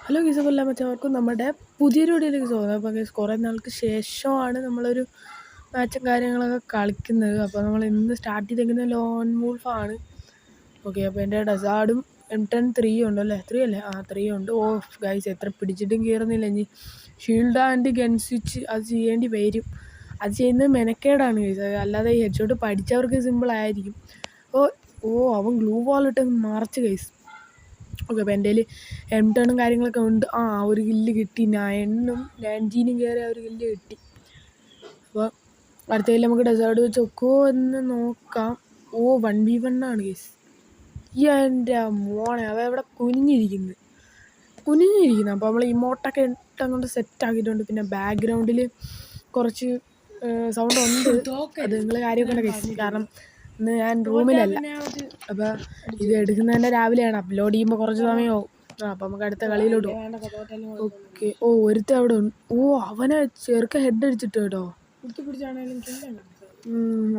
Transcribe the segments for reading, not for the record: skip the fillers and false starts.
Hello guys, അപ്പോൾ എല്ലാ മച്ചവർക്കും നമ്മുടെ പുതിയൊരു വീഡിയോയിലേക്ക് സ്വാഗതം. അപ്പോൾ ഗൈസ് കുറേ നാൾക്ക് ശേഷമാണ് നമ്മളൊരു മാച്ചും കാര്യങ്ങളൊക്കെ കളിക്കുന്നത്. അപ്പോൾ നമ്മൾ ഇന്ന് സ്റ്റാർട്ട് ചെയ്തേക്കുന്ന ലോൺ വൂൾഫാണ്. ഓക്കെ, അപ്പോൾ എൻ്റെ ഡസാർഡും M10 3 ഉണ്ടല്ലേ, 3 അല്ലേ? 3 ഉണ്ട്. ഓ ഗൈസ്, എത്ര പിടിച്ചിട്ടും കയറുന്നില്ല. ഇനി ഷീൽഡ് ആൻഡ് ഗൺ സ്വിച്ച് അത് ചെയ്യേണ്ടി വരും. അത് ചെയ്യുന്നത് മെനക്കേടാണ് ഗൈസ്. അല്ലാതെ ഈ ഹെഡ് ഷോട്ട് പഠിച്ചവർക്ക് സിമ്പിളായിരിക്കും. അവൻ ഗ്ലൂ വാളിട്ട് മറച്ച് ഗൈസ്. ഓക്കെ, അപ്പോൾ എൻ്റെ കയ്യിൽ M10 കാര്യങ്ങളൊക്കെ ഉണ്ട്. ഒരു കില്ല് കിട്ടി. 19 കയറി ഒരു കില്ല് കിട്ടി. അപ്പോൾ അടുത്തതിൽ നമുക്ക് ഡെസേർട്ട് വെച്ച് ഒക്കോ എന്ന് നോക്കാം. 1v1 ആണ് കേസ്. എൻ്റെ മോനെ, അവ ഇവിടെ കുനിഞ്ഞിരിക്കുന്നു. അപ്പോൾ നമ്മൾ ഇമോട്ടൊക്കെ ഇട്ടങ്ങോട്ട് സെറ്റാക്കിയിട്ടുണ്ട്. പിന്നെ ബാക്ക്ഗ്രൗണ്ടിൽ കുറച്ച് സൗണ്ട് ഉണ്ട്. അത് നിങ്ങൾ കാര്യമൊക്കെ ഉണ്ട് കേസ്. കാരണം ഇന്ന് ഞാൻ റൂമിലല്ല. അപ്പോൾ ഇത് എടുക്കുന്നതന്നെ രാവിലെയാണ്. അപ്ലോഡ് ചെയ്യുമ്പോൾ കുറച്ച് സമയമാവും. അപ്പോൾ നമുക്ക് അടുത്ത കളിയിലോട്ട് പോകും. ഓക്കെ, ഒരുത്ത അവിടെ ഉണ്ട്. അവനെ ചെറുക്കൻ ഹെഡ് അടിച്ചിട്ട് കേട്ടോ.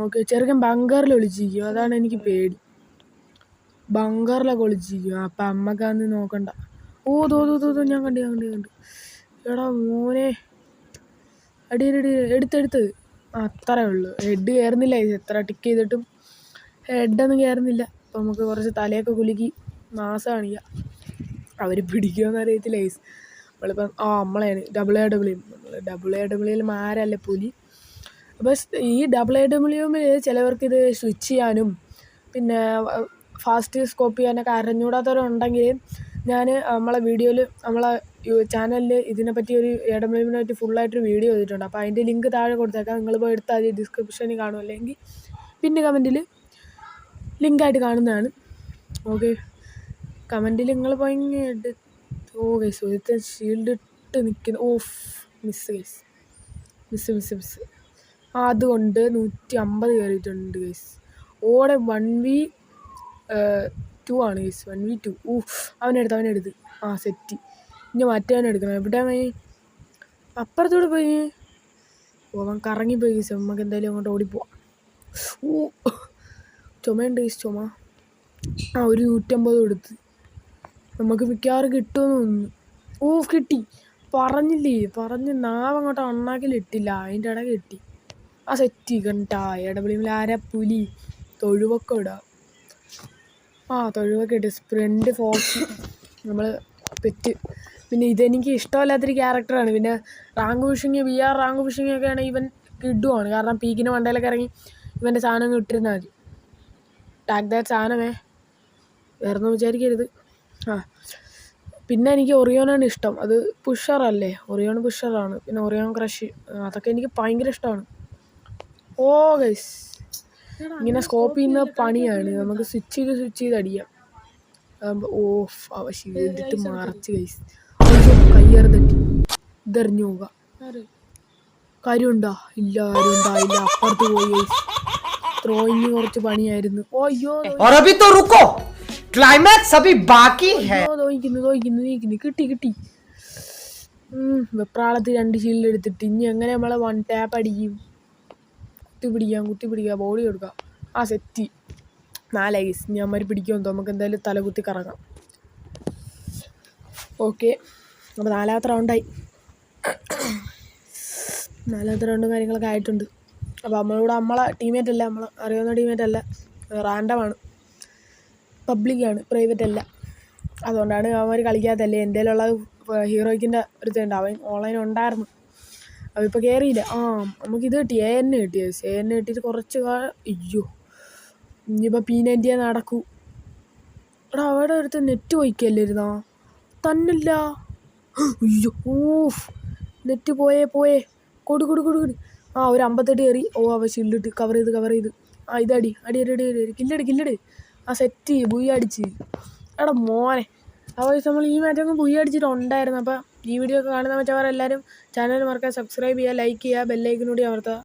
ഓക്കെ, ചെറുക്കൻ ബങ്കറിൽ ഒളിച്ചിരിക്കും. അതാണ് എനിക്ക് പേടി. ബങ്കറിലൊക്കെ ഒളിച്ചിരിക്കും. അപ്പം അമ്മക്കാന്ന് നോക്കണ്ട. തോ ഞാൻ കണ്ട്. എടാ മോനെ, അടി എടുത്ത് അത്രേ ഉള്ളൂ. ഹെഡ് കയറുന്നില്ല. എത്ര ടിക്ക് ചെയ്തിട്ടും ഹെഡൊന്നും കയറുന്നില്ല. അപ്പോൾ നമുക്ക് കുറച്ച് തലയൊക്കെ കുലുക്കി മാസം കാണിക്കാം. അവർ പിടിക്കുമെന്ന് അറിയത്തില്ല ഗൈസ്. നമ്മളിപ്പം നമ്മളെയാണ് ഡബിൾ എ മാരല്ലേ പുലി. അപ്പോൾ ഈ AWMൽ ചിലവർക്കിത് സ്വിച്ച് ചെയ്യാനും പിന്നെ ഫാസ്റ്റ് സ്കോപ്പ് ചെയ്യാനൊക്കെ അറിഞ്ഞൂടാത്തവരുണ്ടെങ്കിൽ ഞാൻ നമ്മളെ വീഡിയോയിൽ നമ്മളെ ചാനലിൽ ഇതിനെപ്പറ്റി ഒരു AWMനെ പറ്റി ഫുള്ളായിട്ടൊരു വീഡിയോ ചെയ്തിട്ടുണ്ട്. അപ്പോൾ അതിൻ്റെ ലിങ്ക് താഴെ കൊടുത്തേക്കാം. നിങ്ങൾ പോയി എടുത്താൽ മതി. ഡിസ്ക്രിപ്ഷനിൽ കാണും, അല്ലെങ്കിൽ പിന്നെ കമൻറ്റിൽ ലിങ്കായിട്ട് കാണുന്നതാണ്. ഓക്കെ, കമൻറ്റിൽ നിങ്ങൾ പോയി ഗൈസ് ഒരുത്തെ ഷീൽഡ് ഇട്ട് നിൽക്കുന്നു. മിസ്. അതുകൊണ്ട് 150 കയറിയിട്ടുണ്ട് ഗൈസ്. 1v2 ആണ് ഗൈസ്. 1v2. അവനെടുത്ത് സെറ്റ്. ഇനി മറ്റവനെടുക്കണം. എവിടെ അപ്പുറത്തോടെ പോയി. അവൻ കറങ്ങിപ്പോയി ഗൈസ്. നമുക്ക് എന്തായാലും അങ്ങോട്ട് ഓടിപ്പോവാം. ചുമയുണ്ട് ഗൈസ്, ചുമ. ഒരു 150 കൊടുത്ത് നമുക്ക് മിക്കവാറും കിട്ടുമെന്ന് തോന്നുന്നു. കിട്ടി. പറഞ്ഞ് നാവങ്ങോട്ട് അണ്ണാക്കിലിട്ടില്ല. അതിൻ്റെ ഇട കിട്ടി. സെറ്റ് കണ്ടാ. AWMൽ ആരാ പുലി. തൊഴുവൊക്കെ ഇടാം. തൊഴുവൊക്കെ ഇട്ട് സ്പ്രിൻ്റ് ഫോക്സ് നമ്മൾ പെറ്റ്. പിന്നെ ഇതെനിക്ക് ഇഷ്ടമല്ലാത്തൊരു ക്യാരക്ടറാണ്. പിന്നെ റാങ്ക് പുഷിങ് VR റാങ്ക് പുഷിങ്ങൊക്കെ ആണെങ്കിൽ ഇവൻ കിഡുവാണ്. കാരണം പീക്കിൻ്റെ മണ്ടയിലൊക്കെ ഇറങ്ങി ഇവൻ്റെ സാധനം ഇട്ടിരുന്നാൽ മതി. ടാഗ് ദാറ്റ് സാധനമേ, വേറൊന്നും വിചാരിക്കരുത്. പിന്നെ എനിക്ക് ഒറിയോനാണ് ഇഷ്ടം. അത് പുഷറല്ലേ, ഒറിയോൺ പുഷറാണ്. പിന്നെ ഒറിയോൺ ക്രഷ്, അതൊക്കെ എനിക്ക് ഭയങ്കര ഇഷ്ടമാണ്. ഗൈസ്, ഇങ്ങനെ സ്കോപ്പ് ചെയ്യുന്ന പണിയാണ്. നമുക്ക് സ്വിച്ച് ചെയ്ത് അടിക്കാം. അവ ഷീൽഡിട്ട് മറച്ച് ഗൈസ്. കയ്യേറ് തട്ടി ഇതെറിഞ്ഞു പോകാം. കാര്യമുണ്ടോ? ഇല്ല, കാര്യമുണ്ടായില്ല. അപ്പുറത്ത് പോയി ഗൈസ്. ത്രോയിങ് കുറച്ച് പണിയായിരുന്നു. കിട്ടി. വെപ്രാളത്തിൽ 2 ഷീൽഡ് എടുത്തിട്ട് ഇനി എങ്ങനെ നമ്മളെ 1 ടാപ്പ് അടിക്കും? കുത്തിപ്പിടിക്കാം, ബോഡി കൊടുക്കാം. Set 4 guys. ഇനി അമ്മ പിടിക്കുമെന്ന് നമുക്ക് എന്തായാലും തലകുത്തി കറങ്ങാം. ഓക്കെ, അപ്പോൾ 4ാമത്തെ റൗണ്ടായി. 4ാമത്തെ റൗണ്ടും കാര്യങ്ങളൊക്കെ ആയിട്ടുണ്ട്. അപ്പോൾ നമ്മളെ ടീമേറ്റ് അല്ല, നമ്മൾ അറിയാവുന്ന ടീമേറ്റ് അല്ല, റാൻഡമാണ്, പബ്ലിക്കാണ്, പ്രൈവറ്റ് അല്ല. അതുകൊണ്ടാണ് അവന്മാർ കളിക്കാത്തല്ലേ. എൻ്റെ കയ്യിലുള്ള ഹീറോയ്ക്കിൻ്റെ ഒരു ഇതുണ്ട്. അവൻ ഓൺലൈൻ ഉണ്ടായിരുന്നു. ഇപ്പോൾ കയറിയില്ല. നമുക്കിത് കിട്ടി. AN കിട്ടിയത്. AN കിട്ടിയിട്ട് കുറച്ച് ഇനിയിപ്പോൾ P90 നടക്കൂ. അവിടെ അടുത്ത് നെറ്റ് വയ്ക്കല്ലായിരുന്നോ? തന്നില്ല. നെറ്റ് പോയേ. കൊടു. ഒരു 58 കയറി. അവ ഷീൽഡിട്ട് കവർ ചെയ്ത്. ഇതടി കില്ലട്. സെറ്റ് ബുയ്യ അടിച്ച്. എടാ മോനെ, അപ്പോൾ നമ്മൾ ഈ മാറ്റങ്ങ് ബുയ്യ അടിച്ചിട്ടുണ്ടായിരുന്നു. അപ്പോൾ ഈ വീഡിയോ ഒക്കെ കാണുന്ന മറ്റവരെല്ലാവരും ചാനൽ മറക്കാതെ സബ്സ്ക്രൈബ് ചെയ്യുക, ലൈക്ക് ചെയ്യുക, ബെല്ലൈക്കനൂടി അമർത്തുക.